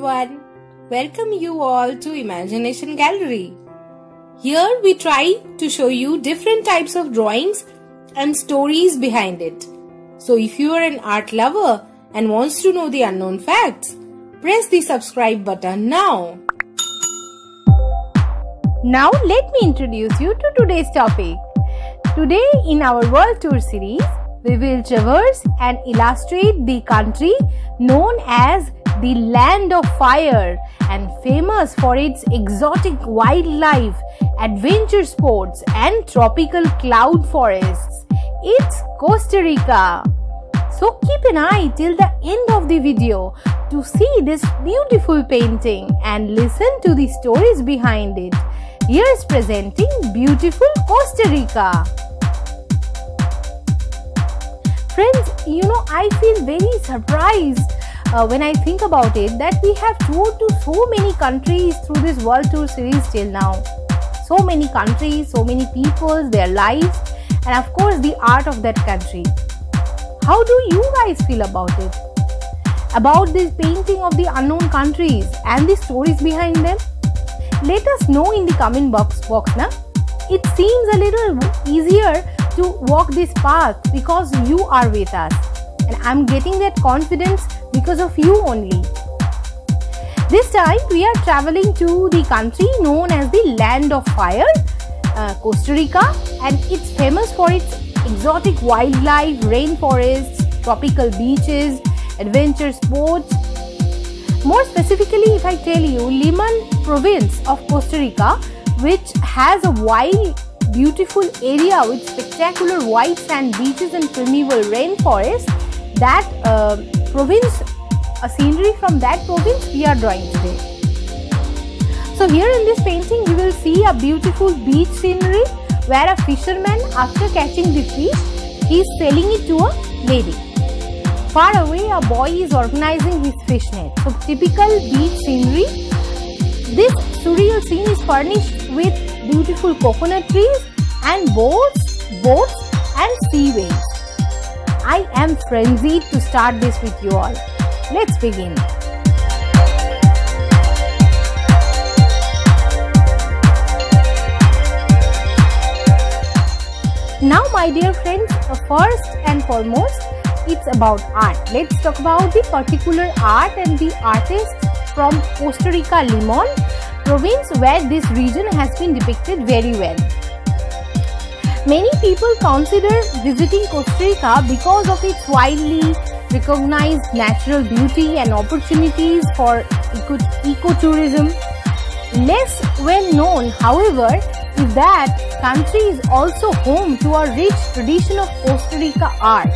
everyone. Welcome you all to Imagination Gallery. Here we try to show you different types of drawings and stories behind it. So if you are an art lover and wants to know the unknown facts, press the subscribe button now. Now let me introduce you to today's topic. Today in our World Tour series, we will traverse and illustrate the country known as the Land of Fire and famous for its exotic wildlife, adventure sports and tropical cloud forests. It's Costa Rica. So keep an eye till the end of the video to see this beautiful painting and listen to the stories behind it. Here's presenting beautiful Costa Rica. Friends, I feel very surprised when I think about it that we have toured to so many countries through this World Tour series till now. So many countries, so many people, their lives, and of course the art of that country. How do you guys feel about it? About this painting of the unknown countries and the stories behind them? Let us know in the comment box na. It seems a little easier to walk this path because you are with us, and I'm getting that confidence because of you only. This time we are traveling to the country known as the Land of Fire, Costa Rica, and it's famous for its exotic wildlife, rainforests, tropical beaches, adventure sports. More specifically, if I tell you, Limon province of Costa Rica, which has a wide beautiful area with spectacular white sand beaches and primeval rainforest, that scenery from that province we are drawing today. So here in this painting you will see a beautiful beach scenery where a fisherman, after catching the fish, he is selling it to a lady. Far away a boy is organizing his fish net. So typical beach scenery. This surreal scene is furnished with beautiful coconut trees and boats and sea waves. I am frenzied to start this with you all. Let's begin. Now my dear friends, first and foremost, it's about art. Let's talk about the particular art and the artist from Costa Rica, Limon province, where this region has been depicted very well. Many people consider visiting Costa Rica because of its widely recognized natural beauty and opportunities for ecotourism. Less well known, however, is that country is also home to a rich tradition of Costa Rica arts.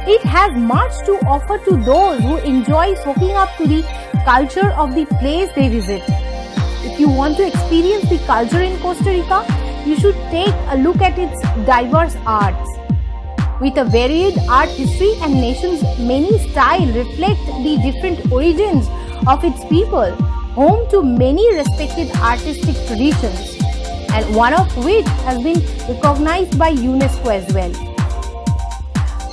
It has much to offer to those who enjoy soaking up to the culture of the place they visit. If you want to experience the culture in Costa Rica, you should take a look at its diverse arts. With a varied art history and nation's many styles reflect the different origins of its people, home to many respected artistic traditions, and one of which has been recognized by UNESCO as well.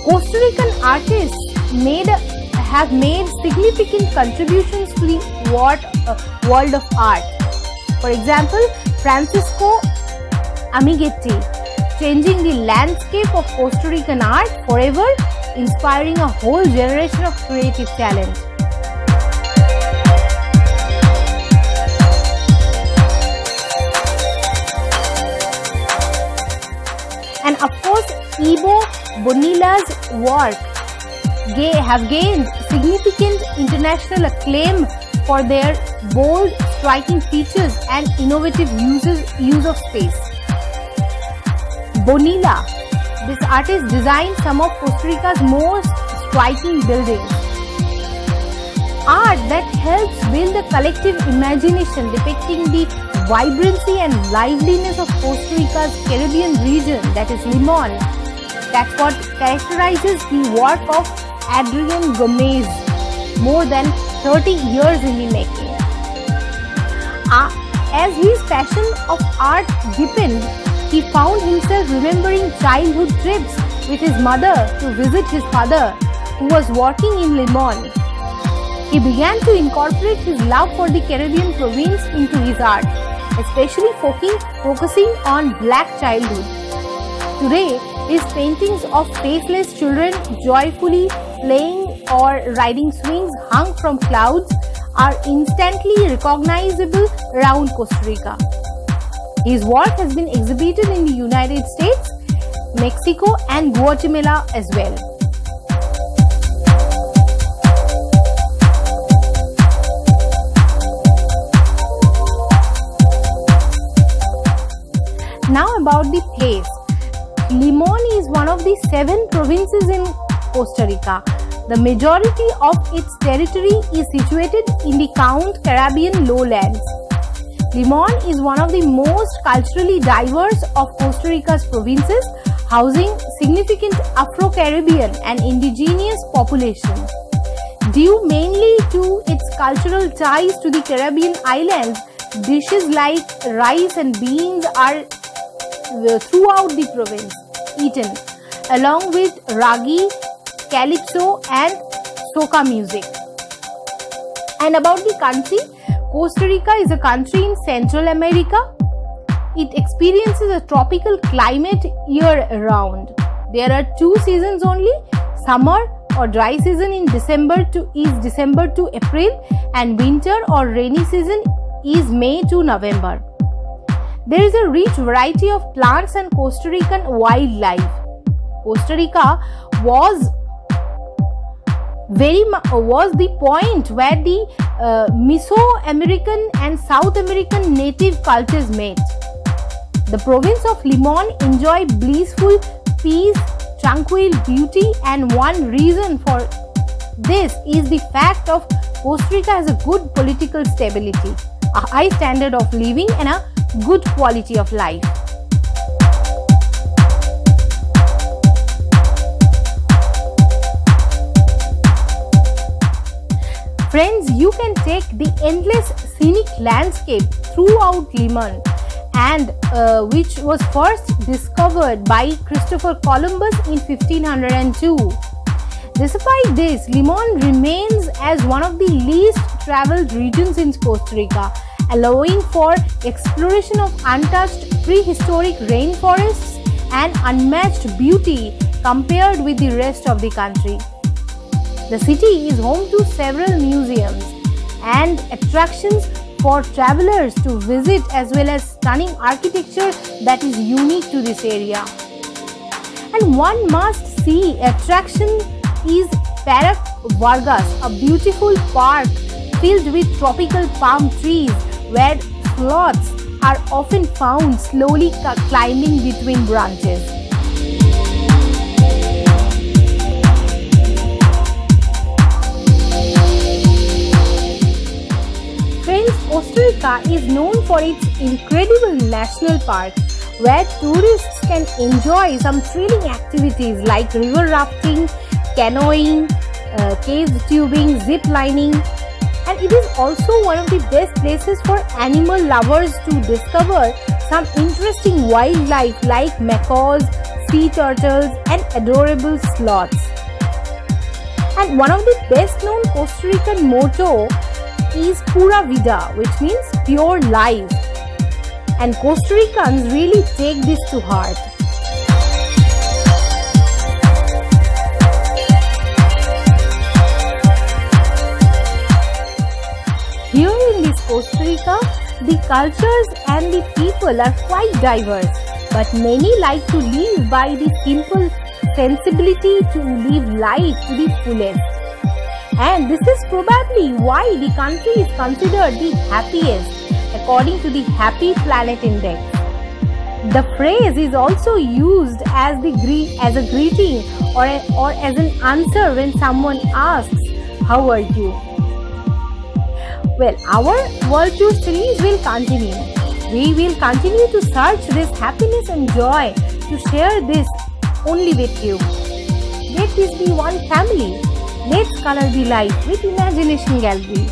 Costa Rican artists have made significant contributions to the world of art. For example, Francisco Amiguetti, changing the landscape of Costa Rican art forever, inspiring a whole generation of creative talent. And of course, Ivo Bonilla's work have gained significant international acclaim for their bold, striking features and innovative use of space. Bonilla, this artist designed some of Costa Rica's most striking buildings. Art that helps build a collective imagination depicting the vibrancy and liveliness of Costa Rica's Caribbean region, that is Limon. That's what characterizes the work of Adrian Gomez, more than 30 years in the making. As his passion of art deepened, he found himself remembering childhood trips with his mother to visit his father, who was working in Limon. He began to incorporate his love for the Caribbean province into his art, especially focusing on black childhood. Today, his paintings of faceless children joyfully playing or riding swings hung from clouds are instantly recognizable around Costa Rica. His work has been exhibited in the United States, Mexico and Guatemala as well. Now about the place. Limon is one of the 7 provinces in Costa Rica. The majority of its territory is situated in the Count Caribbean lowlands. Limon is one of the most culturally diverse of Costa Rica's provinces, housing significant Afro-Caribbean and indigenous population. Due mainly to its cultural ties to the Caribbean islands, dishes like rice and beans are throughout the province eaten, along with ragi, calypso and soca music. And about the country, Costa Rica is a country in Central America. It experiences a tropical climate year round. There are 2 seasons only, summer or dry season in December to April, and winter or rainy season is May to November. There is a rich variety of plants and Costa Rican wildlife. Costa Rica was the point where the Mesoamerican and South American native cultures met. The province of Limon enjoys blissful peace, tranquil beauty, and one reason for this is the fact of Costa Rica has a good political stability, a high standard of living and a good quality of life. Friends, you can take the endless scenic landscape throughout Limon, and which was first discovered by Christopher Columbus in 1502. Despite this, Limon remains as one of the least traveled regions in Costa Rica, allowing for exploration of untouched prehistoric rainforests and unmatched beauty compared with the rest of the country. The city is home to several museums and attractions for travelers to visit, as well as stunning architecture that is unique to this area. And one must see attraction is Parque Vargas, a beautiful park filled with tropical palm trees where sloths are often found slowly climbing between branches. Friends, Costa Rica is known for its incredible national park, where tourists can enjoy some thrilling activities like river rafting, canoeing, cave tubing, zip lining, and it is also one of the best places for animal lovers to discover some interesting wildlife like macaws, sea turtles and adorable sloths. And one of the best known Costa Rican motto is Pura Vida, which means pure life. And Costa Ricans really take this to heart. Here in this Costa Rica, the cultures and the people are quite diverse, but many like to live by the simple sensibility to live life to the fullest. And this is probably why the country is considered the happiest according to the Happy Planet Index. The phrase is also used as a greeting or as an answer when someone asks, "How are you?" Well, our World Tour series will continue. We will continue to search this happiness and joy to share this only with you. Let this be one family. Let's color the life with Imagination Gallery.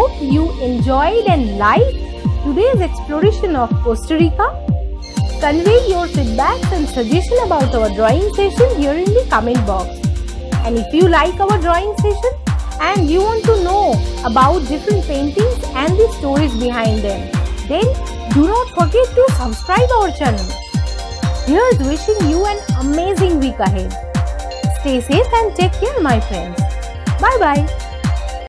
hope you enjoyed and liked today's exploration of Costa Rica. Convey your feedbacks and suggestions about our drawing session here in the comment box. And if you like our drawing session and you want to know about different paintings and the stories behind them, then do not forget to subscribe our channel. Here's wishing you an amazing week ahead. Stay safe and take care, my friends. Bye bye.